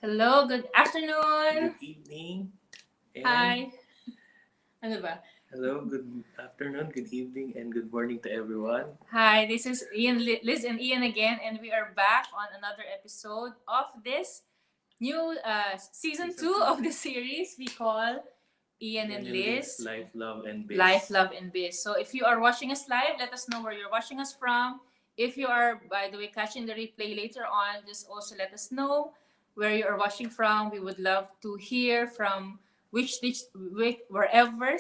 Hello, good afternoon. Good evening and Hi. Ano ba? hello, good afternoon, good evening, and good morning to everyone. Hi, this is Liz and Ian again, and we are back on another episode of this new season Season 2 2. of the series we call Ian Yan and and Liz, Liz Life, Love, and Life, Biz. Love, and Biz. So if you are watching us live, let us know where you're watching us from. If you are, by the way, catching the replay later on, just also let us know where you are watching from. We would love to hear from wherever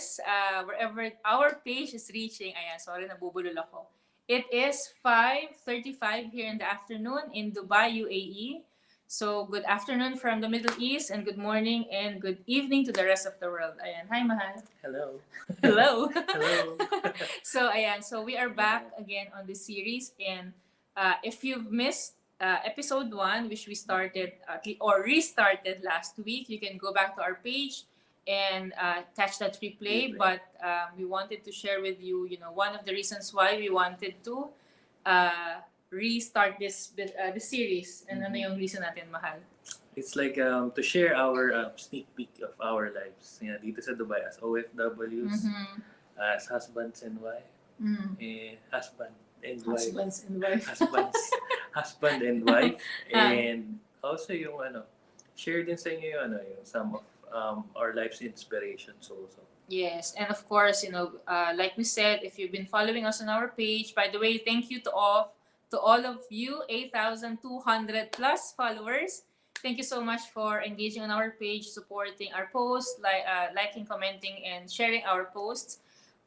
our page is reaching. Ayan, sorry, nabubulol ako. It is 5:35 here in the afternoon in Dubai, UAE. So, good afternoon from the Middle East and good morning and good evening to the rest of the world. Ayan. Hi, Mahal. Hello. Hello. Hello. So, ayan. So, we are back again on this series. And if you've missed episode 1, which we started or restarted last week, you can go back to our page and catch that replay. But we wanted to share with you, one of the reasons why we wanted to uh, restart this series. And ano yung reason natin, Mahal? It's like to share our sneak peek of our lives. Dito sa Dubai as OFWs, as husbands and wife, husband and wife, Husbands and wife. husband and wife, and also yung share din sa inyo yung some of our life's inspirations also. Yes, and of course, like we said, if you've been following us on our page, by the way, thank you to all of you, 8,200 plus followers. Thank you so much for engaging on our page, supporting our posts, liking, commenting, and sharing our posts.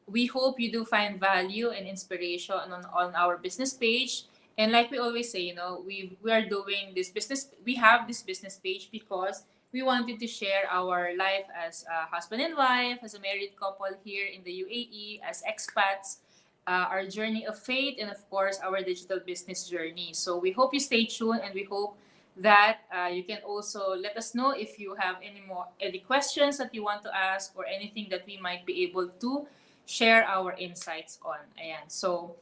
We hope you do find value and inspiration on our business page. And like we always say, we are doing this business. We have this business page because we wanted to share our life as a husband and wife, as a married couple here in the UAE, as expats, our journey of faith, and of course, our digital business journey. So we hope you stay tuned, and we hope that you can also let us know if you have any questions that you want to ask or anything that we might be able to share our insights on. Ayan. So,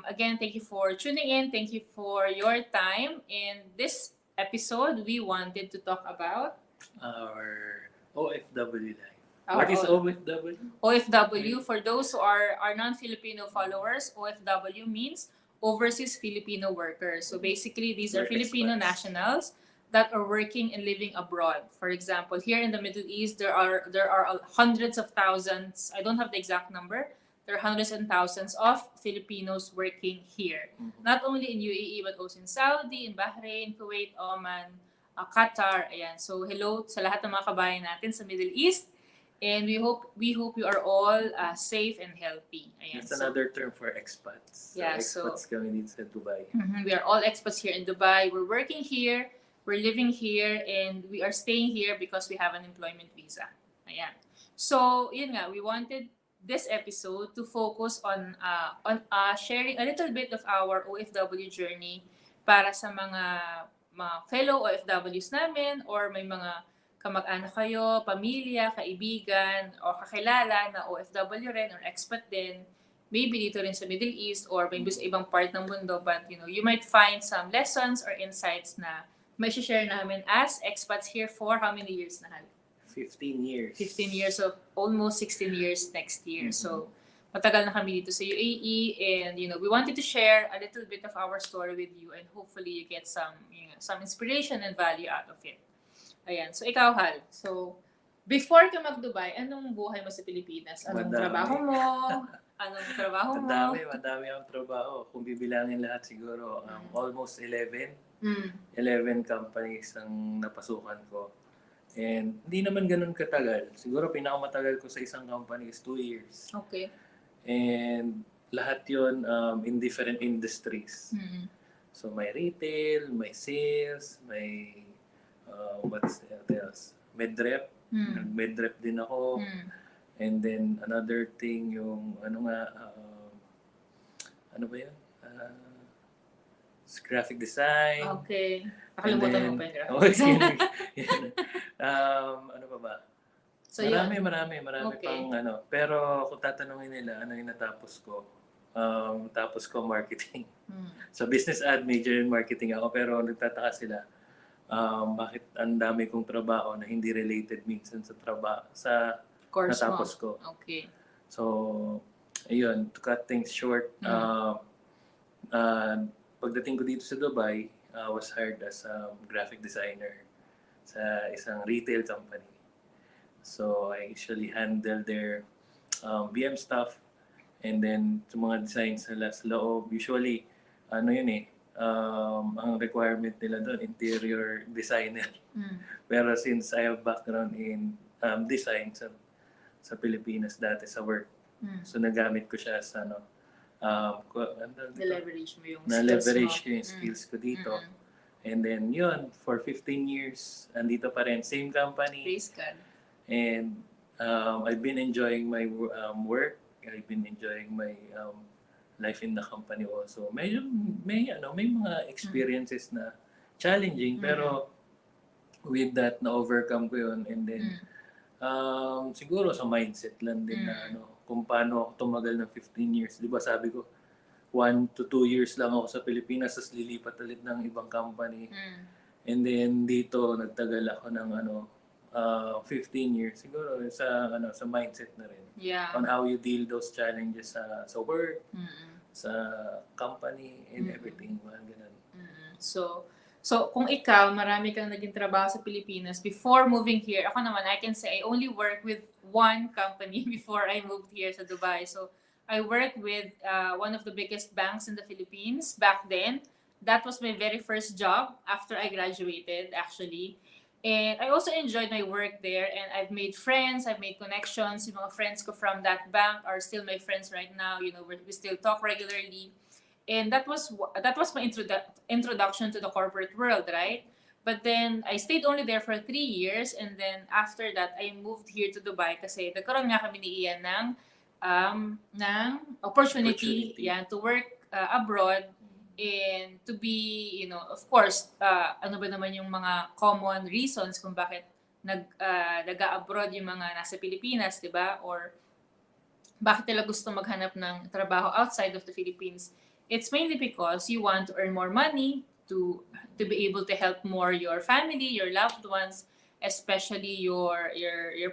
again, thank you for tuning in. Thank you for your time. In this episode, we wanted to talk about Our OFW life. our What is OFW? OFW. For those who are non-Filipino followers, OFW means overseas Filipino workers. So basically, these are We're Filipino expats. nationals that are working and living abroad. For example, here in the Middle East, there are hundreds of thousands. I don't have the exact number. There are hundreds and thousands of Filipinos working here, not only in UAE but also in Saudi, in Bahrain, Kuwait, Oman, Qatar. Ayan. So hello sa lahat ng mga kabayan natin sa Middle East. And we hope you are all safe and healthy. Ayan. That's another term for expats. Yeah, Expats kami dito sa Dubai. We are all expats here in Dubai. We're working here, we're living here, and we are staying here because we have an employment visa. Ayan. So, yun nga, we wanted this episode to focus on sharing a little bit of our OFW journey para sa mga fellow OFWs namin or may mga kamag-anak kayo, pamilya, kaibigan, o kakilala na OFW rin or expat din, maybe dito rin sa Middle East or maybe sa ibang part ng mundo, but you might find some lessons or insights na may share namin as expats here for how many years na? 15 years. 15 years, of almost 16 years next year. So, matagal na kami dito sa UAE and we wanted to share a little bit of our story with you and hopefully you get some inspiration and value out of it. Ayan. So, ikaw, Hal. So, before ka mag-Dubai, anong buhay mo sa Pilipinas? Anong Madami. trabaho mo? Anong trabaho mo? Madami ang trabaho. Kung bibilangin lahat siguro, almost 11. 11 companies ang napasukan ko. And hindi naman ganun katagal. Siguro pinakamatagal ko sa isang company is 2 years. Okay. And lahat yon in different industries. So may retail, may sales, may what's else? Medrep. Nag-medrep din ako. And then another thing yung ano ba yun? Graphic design. Okay. Nakalimutan mo pa yung graphic Oh, design. ano pa ba? So, marami Okay. pang Pero kung tatanungin nila ano yung natapos ko, tapos ko marketing. So business ad major in marketing ako pero nagtataka sila bakit ang dami kong trabaho na hindi related minsan sa trabaho sa Course mo. natapos ko. Okay. So, ayun, to cut things short, pagdating ko dito sa Dubai, I was hired as a graphic designer sa isang retail company. So, I usually handle their BM stuff, and then sa mga designs nila sa loob, usually, ano yun eh, ang requirement nila doon, interior designer. Pero since I have background in design sa Pilipinas dati sa work, so nagamit ko siya sa Na-leverage mo yung na-leverage skills ko yung skills ko dito. And then yun, for 15 years, andito pa rin, same company. Praise God. And I've been enjoying my work. I've been enjoying my life in the company also. Medyo may mga experiences na challenging, pero with that na overcome ko yun. And then siguro sa mindset lang din na kung paano ako tumagal ng 15 years. 'Di ba sabi ko 1 to 2 years lang ako sa Pilipinas, tapos lilipat ulit ng ibang company. And then dito nagtagal ako ng 15 years siguro sa mindset na rin. Yeah. On how you deal those challenges sa work, sa company, and everything. Ganun. So kung ikaw, marami kang naging trabaho sa Pilipinas before moving here. Ako naman, I can say I only work with one company before I moved here sa Dubai. So I worked with one of the biggest banks in the Philippines back then. That was my very first job after I graduated, actually. And I also enjoyed my work there, and I've made friends, I've made connections. Yung mga friends ko from that bank are still my friends right now. You know, we still talk regularly. And that was my introduction to the corporate world, right? But then I stayed only there for 3 years, and then after that I moved here to Dubai kasi nagkaroon nga kami ni Ian ng opportunity. Yeah, to work abroad and to be, you know, of course, ano ba naman yung mga common reasons kung bakit nag-abroad yung mga nasa Pilipinas, 'di ba? Or bakit nila gusto maghanap ng trabaho outside of the Philippines? It's mainly because you want to earn more money to be able to help more your family, your loved ones, especially your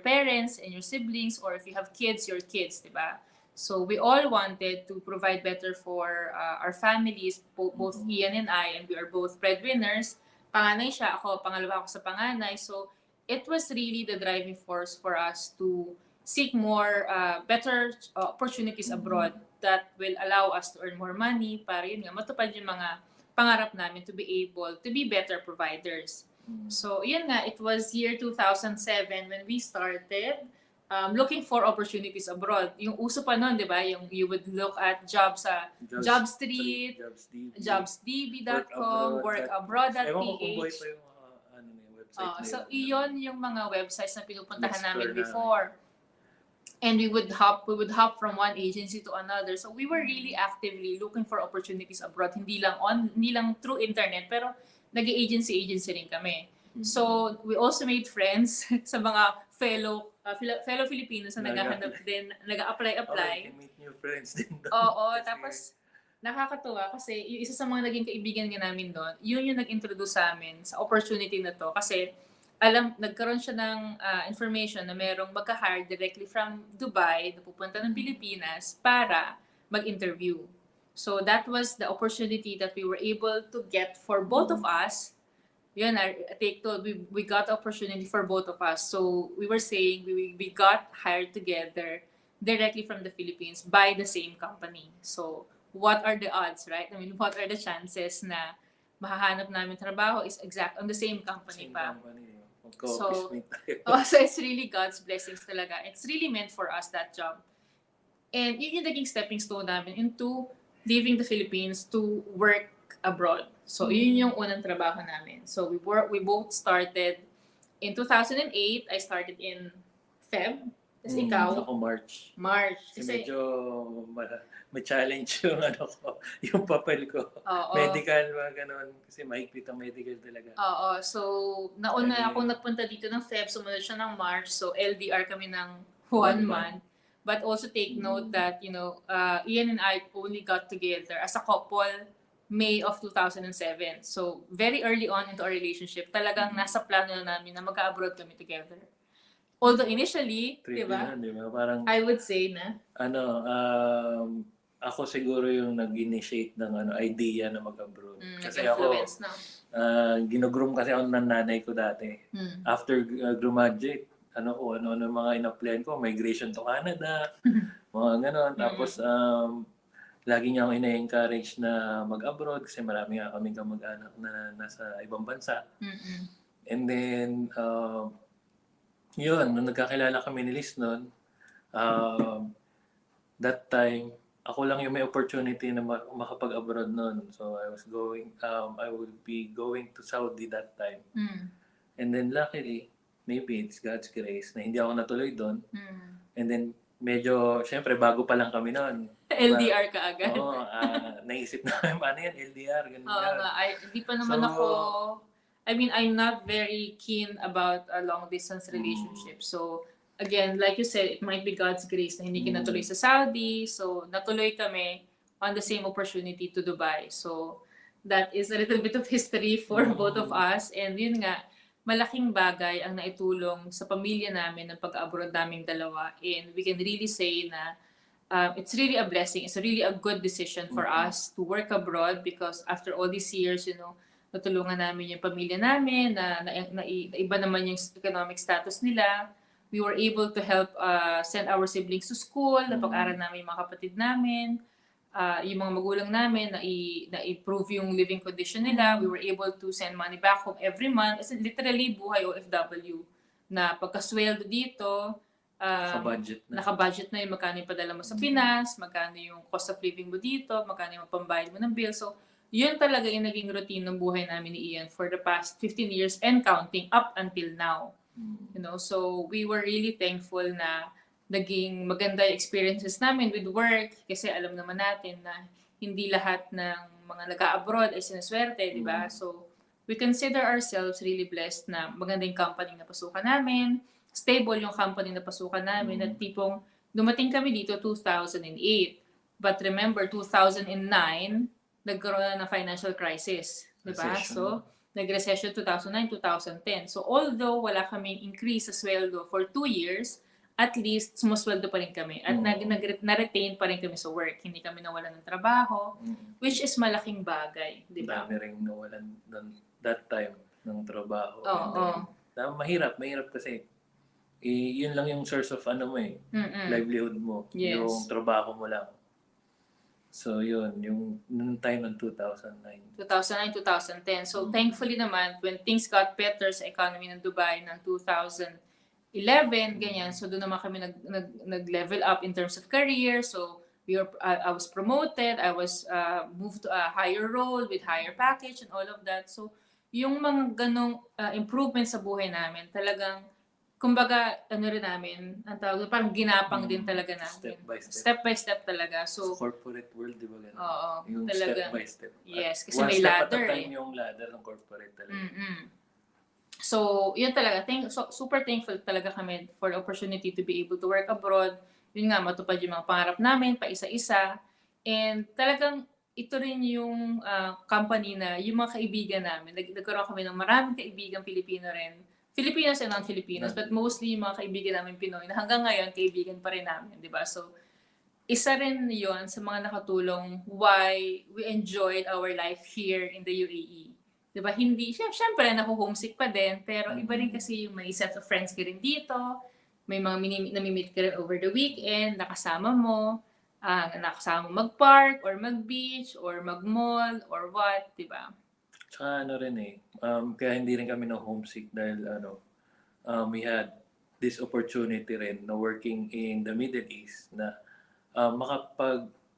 parents and your siblings, or if you have kids, your kids, 'di ba? So we all wanted to provide better for our families, both Ian and I, and we are both breadwinners. Panganay siya, ako, pangalawa ako sa panganay. So it was really the driving force for us to seek more better opportunities abroad that will allow us to earn more money para yun nga, matupad yung mga pangarap namin to be able to be better providers. So yun nga, it was year 2007 when we started looking for opportunities abroad. Yung uso pa nun, di ba? Yung you would look at jobs sa JobStreet, jobsdb.com, workabroad.ph. Ewan ko kung buhay pa yung website na So, yun. iyon yung mga websites na pinupuntahan namin before. And we would hop from one agency to another. So we were really actively looking for opportunities abroad. Hindi lang through internet, pero nag-agency rin kami. So we also made friends sa mga fellow Filipinos na naghahanap din, nag-apply. Okay, meet new friends din doon. Oo, tapos nakakatuwa kasi yung isa sa mga naging kaibigan nga namin doon, yun yung nag-introduce sa amin sa opportunity na to. Kasi nagkaroon siya ng information na merong magka-hire directly from Dubai na pupunta ng Pilipinas para mag-interview. So that was the opportunity that we were able to get for both of us. Yun, we got the opportunity for both of us. So we were saying we got hired together directly from the Philippines by the same company. So what are the odds, right? I mean, what are the chances na mahahanap namin trabaho is exact on the same company pa. So it's really God's blessings talaga. It's really meant for us, that job. And yun yung naging stepping stone namin into leaving the Philippines to work abroad. So yun yung unang trabaho namin. So we both started in 2008. I started in Feb. Tapos ikaw? Ako March. Kasi medyo may challenge yung yung papel ko. Medical, mga ganun. Kasi mahigpit ang medical talaga. Oo. So, nauna ako nagpunta dito ng Feb, sumunod siya ng March. So, LDR kami ng 1 month. But also take note that, Ian and I only got together as a couple May of 2007. So, very early on into our relationship, talagang nasa plano na namin na mag-abroad kami together. Although initially, di ba? Di ba? Parang, I would say na, ako siguro yung nag-initiate ng idea na mag-abroad. Kasi ako, nag-influence na. ginugroom kasi ako ng nanay ko dati. After graduate, ano mga in-applyan ko, migration to Canada, mga ganon. Tapos, lagi niya ako ina-encourage na mag-abroad kasi marami nga kaming kamag-anak na nasa ibang bansa. And then, yun, nung nagkakilala kami ni Liz noon, that time, ako lang yung may opportunity na makapag-abroad noon. So, I would be going to Saudi that time. And then, luckily, maybe it's God's grace na hindi ako natuloy doon. And then, medyo, syempre, bago pa lang kami noon. LDR ka agad. Oo, naisip namin, paano yan, LDR, ganun. Oo nga, hindi pa naman ako, I mean, I'm not very keen about a long-distance relationship. So, again, like you said, it might be God's grace na hindi kinatuloy sa Saudi. So, natuloy kami on the same opportunity to Dubai. So, that is a little bit of history for both of us. And yun nga, malaking bagay ang naitulong sa pamilya namin ng pag-abroad naming dalawa. And we can really say na it's really a blessing. It's really a good decision for us to work abroad because after all these years, natulungan namin yung pamilya namin na iba naman yung economic status nila. We were able to help send our siblings to school, napag-aral namin yung mga kapatid namin, yung mga magulang namin na improve yung living condition nila. We were able to send money back home every month. As in, literally, buhay OFW na pagkasweldo dito, naka-budget na yung magkano yung padala mo sa Pinas, magkano yung cost of living mo dito, magkano yung pambayad mo ng bill. So, yun talaga yung naging routine ng buhay namin ni Ian for the past 15 years and counting up until now. So we were really thankful na naging maganda yung experiences namin with work kasi alam naman natin na hindi lahat ng mga nag-abroad ay sinaswerte, di ba? So, we consider ourselves really blessed na maganda yung company na pasukan namin, stable yung company na pasukan namin, at tipong dumating kami dito 2008. But remember, 2009, nagkaroon na ng financial crisis. Diba? So, nag-recession 2009, 2010. So, although wala kaming increase sa sweldo for 2 years, at least sumusweldo pa rin kami. At na-retain pa rin kami sa work. Hindi kami nawalan ng trabaho, which is malaking bagay. Diba? Dami rin nawalan that time ng trabaho. Oo. Mahirap kasi yun lang yung source of livelihood mo. Yes. Yung trabaho mo lang. So yun, yung time ng 2009. 2009, 2010. So thankfully naman, when things got better sa economy ng Dubai ng 2011, ganyan, so doon naman kami nag-level up in terms of career. So I was promoted, I was moved to a higher role with higher package and all of that. So yung mga ganong improvements sa buhay namin, talagang kumbaga, rin namin, ang tawag, parang ginapang din talaga namin. Step by step. Step by step talaga. So, sa corporate world, di ba gano'n? Oo, yung talaga. step by step. Yes, kasi may ladder One step at a time yung ladder ng corporate talaga. So, yun talaga. Super thankful talaga kami for the opportunity to be able to work abroad. Yun nga, matupad yung mga pangarap namin, pa isa-isa. And talagang, ito rin yung company na yung mga kaibigan namin. Nagkaroon kami ng maraming kaibigan Pilipino rin. Filipinos and non-Filipinos, but mostly yung mga kaibigan namin Pinoy na hanggang ngayon, kaibigan pa rin namin, di ba? So, isa rin yon sa mga nakatulong why we enjoyed our life here in the UAE. Di ba? Hindi, syempre, naku-homesick pa din, pero iba rin kasi yung may set of friends ka rin dito, may mga nami-meet ka rin over the weekend, nakasama mo mag-park, or mag-beach, or mag-mall, or what, di ba? Tsaka kaya hindi rin kami homesick dahil we had this opportunity rin na working in the Middle East na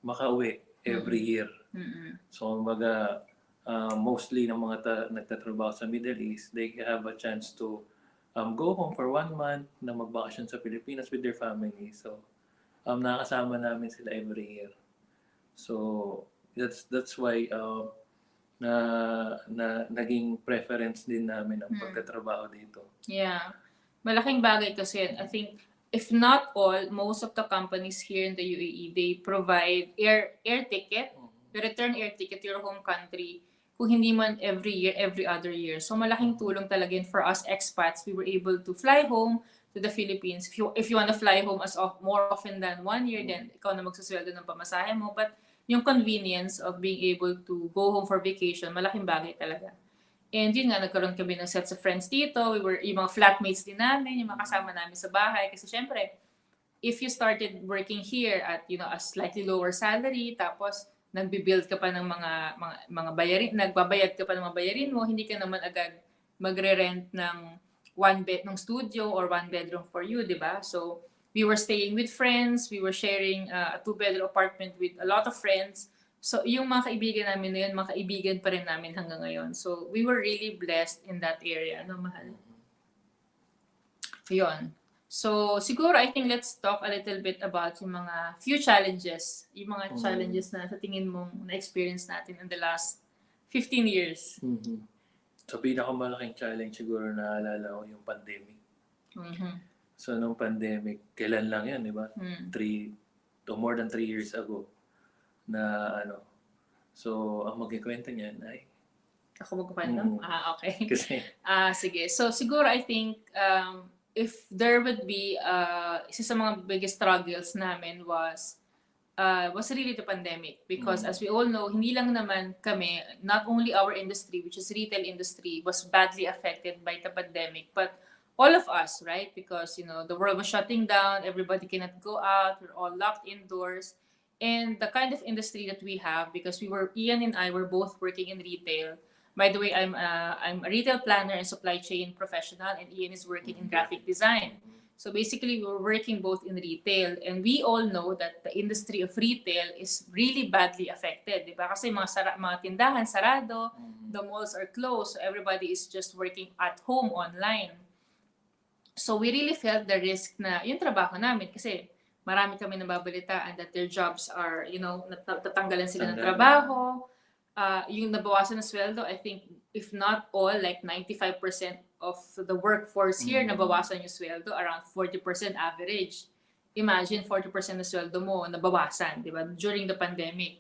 makauwi every year. So, mostly ng mga nagtatrabaho sa Middle East, they have a chance to go home for 1 month na magbakasyon sa Pilipinas with their family. So, nakakasama namin sila every year. So, that's why naging preference din namin ang pagtatrabaho dito. Yeah. Malaking bagay kasi, I think, if not all, most of the companies here in the UAE, they provide air ticket, return air ticket to your home country, kung hindi man every year, every other year. So malaking tulong talaga yun for us expats. We were able to fly home to the Philippines. If you want to fly home more often than 1 year, then ikaw na magsusweldo ng pamasahe mo. But yung convenience of being able to go home for vacation, malaking bagay talaga. And yun nga, nagkaroon kami ng sets of friends dito. Yung mga flatmates din namin, yung mga kasama namin sa bahay. Kasi syempre, if you started working here at, a slightly lower salary, tapos nagbi-build ka pa ng mga bayarin, nagbabayad ka pa ng mga bayarin mo, hindi ka naman agad magre-rent ng ng studio or 1 bedroom for you, di ba? So, we were staying with friends, we were sharing a 2-bedroom apartment with a lot of friends. So, yung mga kaibigan namin na yun, mga kaibigan pa rin namin hanggang ngayon. So, we were really blessed in that area, no, mahal? Yun. So, siguro, I think let's talk a little bit about yung mga few challenges. Yung mga challenges na sa tingin mong na-experience natin in the last 15 years. So, pinakamalaking challenge siguro naalala ko yung pandemic. So, nung pandemic, kailan lang yan, di ba? More than 3 years ago na So, ang magkikwento niyan ay... Ako magkukwento? Okay. Kasi... sige. So, siguro I think if there would be isa sa mga biggest struggles namin was really the pandemic, because as we all know, hindi lang naman kami, not only our industry, which is retail industry, was badly affected by the pandemic, but all of us, right? Because the world was shutting down, everybody cannot go out, we're all locked indoors, and the kind of industry that we have, because Ian and I were both working in retail. By the way, I'm a retail planner and supply chain professional, and Ian is working in graphic design. So basically, we're working both in retail, and we all know that the industry of retail is really badly affected, di ba? Kasi mga tindahan sarado, the malls are closed, so everybody is just working at home online. So we really felt the risk na yung trabaho namin, kasi marami kami nababalitaan that their jobs are, natatanggalan sila ng trabaho. Yung nabawasan na sweldo, I think, if not all, like 95% of the workforce here, nabawasan yung sweldo, around 40% average. Imagine, 40% na sweldo mo, nabawasan, di ba, during the pandemic.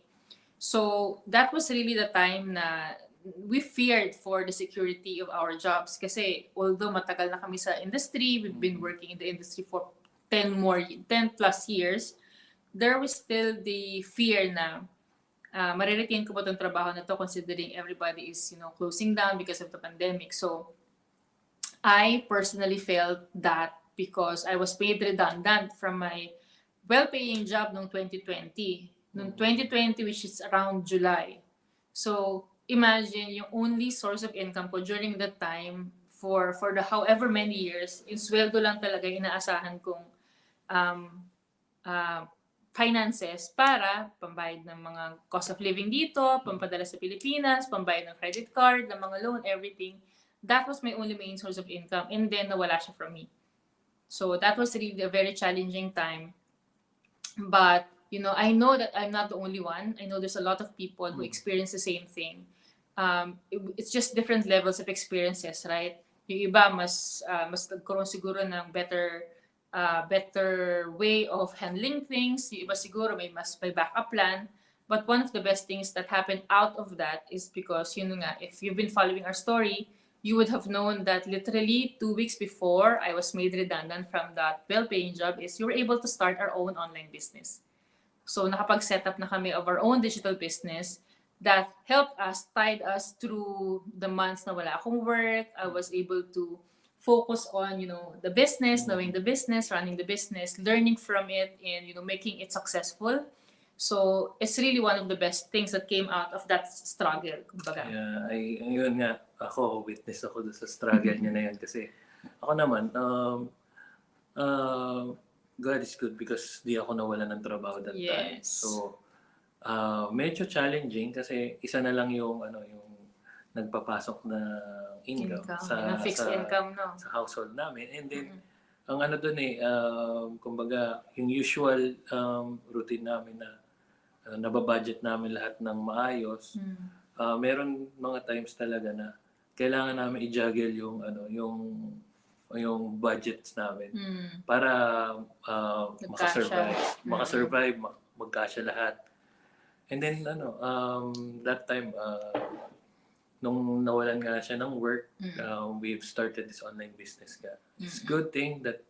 So, that was really the time na we feared for the security of our jobs. Kasi, although matagal na kami sa industry, we've been working in the industry for 10 plus years, there was still the fear na mariretain ko ba itong trabaho na to, considering everybody is, closing down because of the pandemic. So, I personally felt that because I was made redundant from my well-paying job noong 2020. Noong 2020, which is around July. So, imagine, yung only source of income ko during that time, for the however many years, yung sweldo lang talaga inaasahan kong finances para pambayad ng mga cost of living dito, pampadala sa Pilipinas, pambayad ng credit card, ng mga loan, everything. That was my only main source of income, and then nawala siya from me. So that was really a very challenging time. But, I know that I'm not the only one. I know there's a lot of people who experience the same thing. It's just different levels of experiences, right? Yung iba, mas nagkaroon siguro ng better way of handling things. Yung iba siguro may backup plan. But one of the best things that happened out of that is because, if you've been following our story, you would have known that literally 2 weeks before I was made redundant from that well-paying job is you were able to start our own online business. So nakapag-set up na kami of our own digital business that helped us, tied us through the months na wala akong work. I was able to focus on, the business, knowing the business, running the business, learning from it, and, making it successful. So, it's really one of the best things that came out of that struggle, kumbaga. Yeah, yun nga, witness ako sa struggle niya na yun. Kasi, ako naman, God is good because di ako nawalan ng trabaho that time. So, medyo challenging kasi isa na lang yung nagpapasok na income sa fixed income, no? Sa household namin. And then ang doon kumbaga yung usual routine namin na nababudget namin lahat ng maayos. Meron mga times talaga na kailangan namin i-juggle yung budgets namin para makasurvive, magkasya lahat. And then that time nung nawalan nga siya ng work, we've started this online business nga. It's good thing that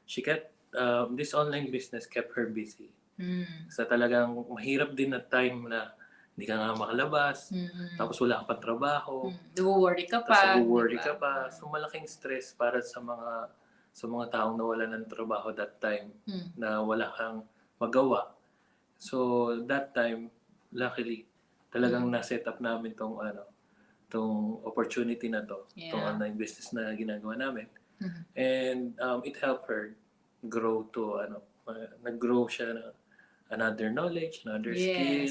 she kept this online business kept her busy. Sa talagang mahirap din na time na hindi ka nga makalabas, tapos wala kang trabaho, Nag-worry ka tapos pa, nag-worry diba? ka pa. So malaking stress para sa mga taong nawalan ng trabaho that time na wala kang magawa. So that time, luckily, talagang na-set up namin tong opportunity na to, tong online business na ginagawa namin. And it helped her grow to nag-grow siya na another knowledge, another skill.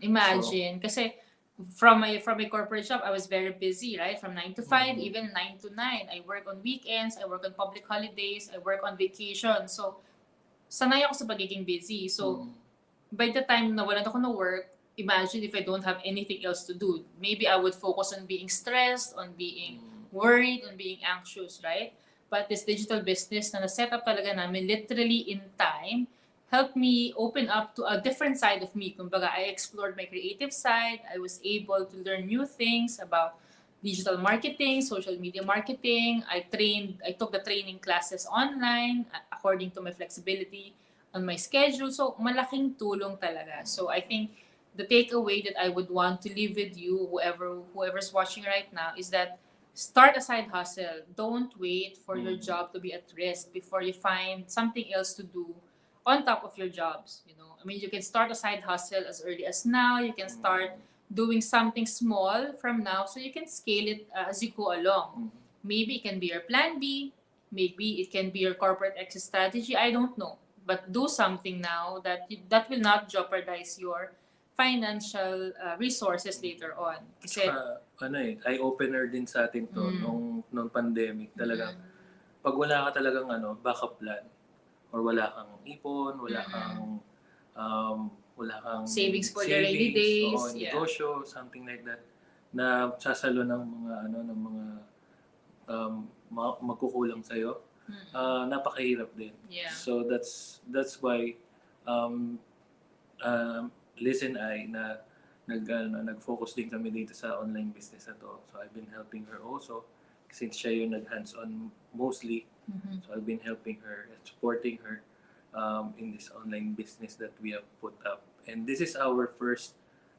Imagine, kasi from a corporate job, I was very busy, right? From 9 to 5, even 9 to 9. I work on weekends, I work on public holidays, I work on vacation. So, sanay ako sa pagiging busy. So, by the time na wala ako na work, imagine if I don't have anything else to do. Maybe I would focus on being stressed, on being worried, on being anxious, right? But this digital business na na-set up talaga namin literally in time helped me open up to a different side of me. Kumbaga, I explored my creative side. I was able to learn new things about digital marketing, social media marketing. I took the training classes online according to my flexibility on my schedule. So, malaking tulong talaga. So, I think the takeaway that I would want to leave with you, whoever's watching right now, is that start a side hustle. Don't wait for your job to be at risk before you find something else to do on top of your jobs. I mean, you can start a side hustle as early as now. You can start doing something small from now so you can scale it as you go along. Maybe it can be your plan B. Maybe it can be your corporate exit strategy. I don't know. But do something now that will not jeopardize your financial resources later on. Kasi, eye-opener din sa atin to nung pandemic talaga. Pag wala ka talagang backup plan or wala kang ipon, wala kang savings for the rainy days, o negosyo, something like that, na sasalo ng mga magkukulang sa'yo, napakahirap din. Yeah. So that's why Liz and I nag-focus din kami dito sa online business na to. So I've been helping her also since siya yung nag-hands-on mostly. So I've been helping her and supporting her in this online business that we have put up. And this is our first,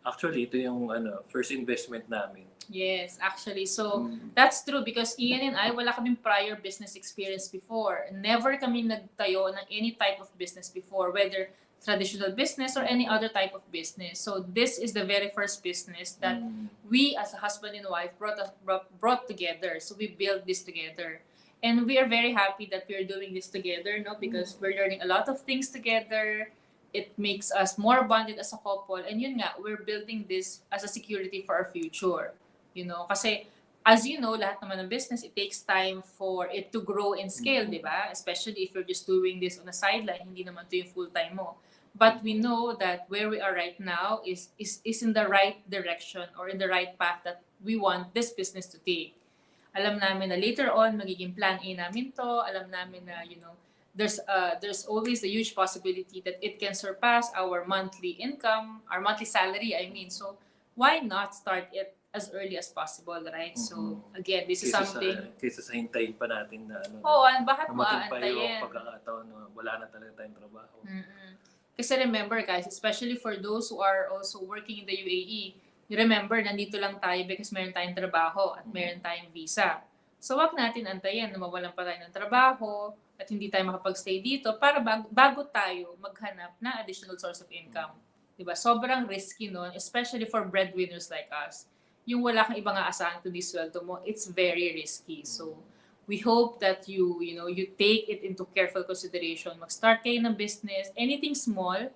actually ito yung first investment namin. Yes, actually. So, that's true because Ian and I, wala kaming prior business experience before. Never kami nagtayo ng any type of business before, whether traditional business or any other type of business. So, this is the very first business that we as a husband and wife brought together. So, we built this together. And we are very happy that we're doing this together, because we're learning a lot of things together. It makes us more bonded as a couple. And yun nga, we're building this as a security for our future. Kasi as you know, lahat naman ng business, it takes time for it to grow and scale, di ba? Especially if you're just doing this on a sideline, hindi naman to yung full-time mo. But we know that where we are right now is in the right direction or in the right path that we want this business to take. Alam namin na later on, magiging plan A namin to. Alam namin na, there's always a huge possibility that it can surpass our monthly income, our monthly salary, I mean. So, why not start it as early as possible, right? So, again, this is something... Kaysa sa hintayin pa natin na bakit mo yung aantayin? pagkakataon na wala na talaga tayong trabaho. Kasi remember guys, especially for those who are also working in the UAE, you remember, nandito lang tayo because meron tayong trabaho at meron tayong visa. So, wag natin antayin na mawalan pa tayo ng trabaho at hindi tayo makapag-stay dito para bago tayo maghanap na additional source of income. Diba? Sobrang risky nun, especially for breadwinners like us. Yung wala kang ibang aasahan kundi sweldo mo, it's very risky. So, we hope that you take it into careful consideration. Mag-start kayo ng business, anything small,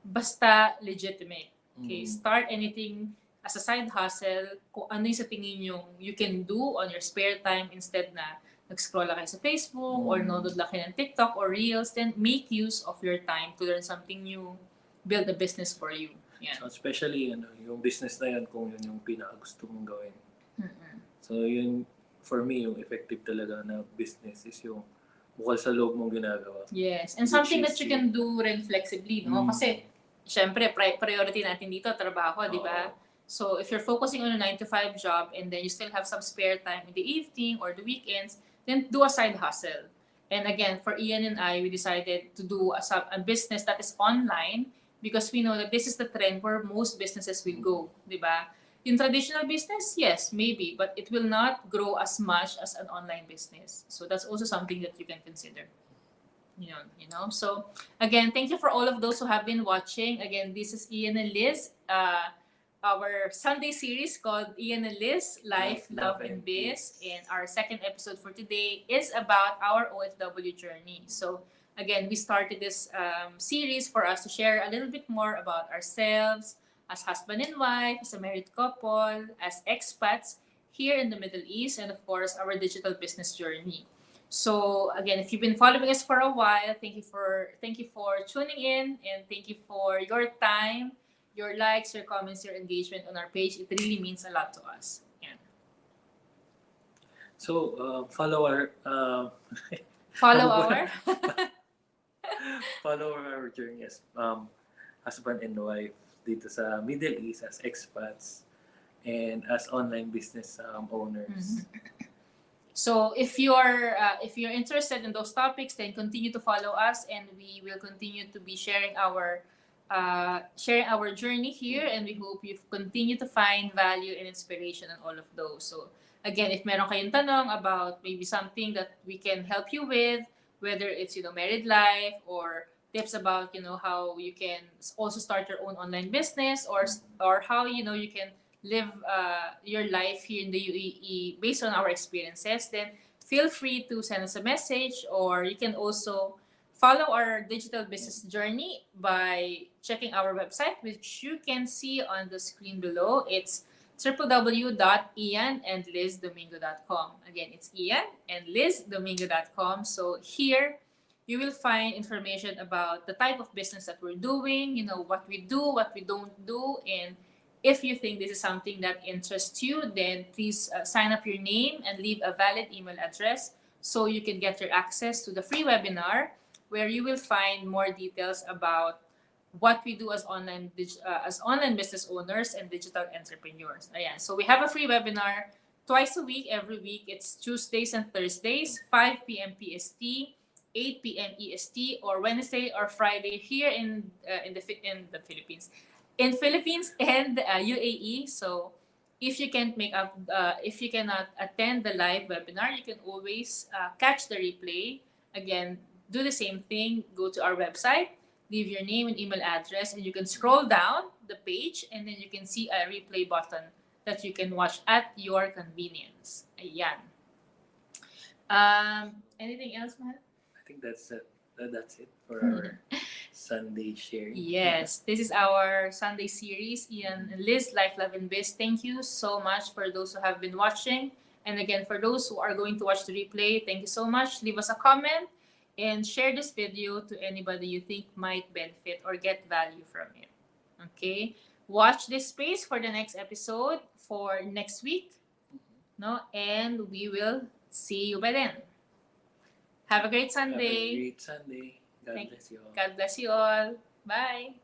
basta legitimate. Okay? Start anything as a side hustle, kung ano yung sa tingin yung you can do on your spare time instead na nag-scroll lang kayo sa Facebook or nanonood lang kayo ng TikTok or Reels, then make use of your time to learn something new, build a business for you. Yeah. So especially yung business na yun, kung yun yung pinaka-gusto mong gawin. So yun, for me, yung effective talaga na business is yung bukal sa loob mong ginagawa. Yes, and something that you can do rin flexibly, no? Kasi syempre, priority natin dito, trabaho, di ba? Oo. So, if you're focusing on a 9 to 5 job and then you still have some spare time in the evening or the weekends, then do a side hustle. And again, for Ian and I, we decided to do a business that is online because we know that this is the trend where most businesses will go, di ba? In traditional business, yes, maybe, but it will not grow as much as an online business. So that's also something that you can consider. So again, thank you for all of those who have been watching. Again, this is Ian and Liz, our Sunday series called Ian and Liz, Life, Love, and Biz. And our second episode for today is about our OFW journey. So again, we started this series for us to share a little bit more about ourselves as husband and wife, as a married couple, as expats here in the Middle East, and of course, our digital business journey. So again, if you've been following us for a while, thank you for tuning in, and thank you for your time, your likes, your comments, your engagement on our page. It really means a lot to us. Yeah. So, follow our Follow our follow our journey as husband and wife dito sa Middle East as expats and as online business owners. So if you're interested in those topics, then continue to follow us, and we will continue to be sharing our journey here, and we hope you continue to find value and inspiration in all of those. So again, if meron kayong tanong about maybe something that we can help you with, whether it's married life or tips about how you can also start your own online business, or how you can live your life here in the UAE based on our experiences, then feel free to send us a message, or you can also follow our digital business journey by checking our website, which you can see on the screen below. It's www.ianandlizdomingo.com. Again, it's ianandlizdomingo.com. So here you will find information about the type of business that we're doing, what we do, what we don't do, and if you think this is something that interests you, then please sign up your name and leave a valid email address so you can get your access to the free webinar, where you will find more details about what we do as online business owners and digital entrepreneurs. Ayan. So we have a free webinar twice a week, every week. It's Tuesdays and Thursdays, 5 p.m. PST, 8 p.m. EST, or Wednesday or Friday here in the Philippines. In Philippines and UAE. So if you cannot attend the live webinar, you can always catch the replay. Again, do the same thing. Go to our website, leave your name and email address, and you can scroll down the page, and then you can see a replay button that you can watch at your convenience. Ayan. Anything else, Mahal? I think that's it. That's it for our Sunday sharing. Yes, this is our Sunday series, Ian and Liz, Life, Love, and Biz. Thank you so much for those who have been watching. And again, for those who are going to watch the replay, thank you so much. Leave us a comment and share this video to anybody you think might benefit or get value from it. Okay? Watch this space for the next episode for next week. And we will see you by then. Have a great Sunday. Have a great Sunday. God bless you all. God bless you all. Bye.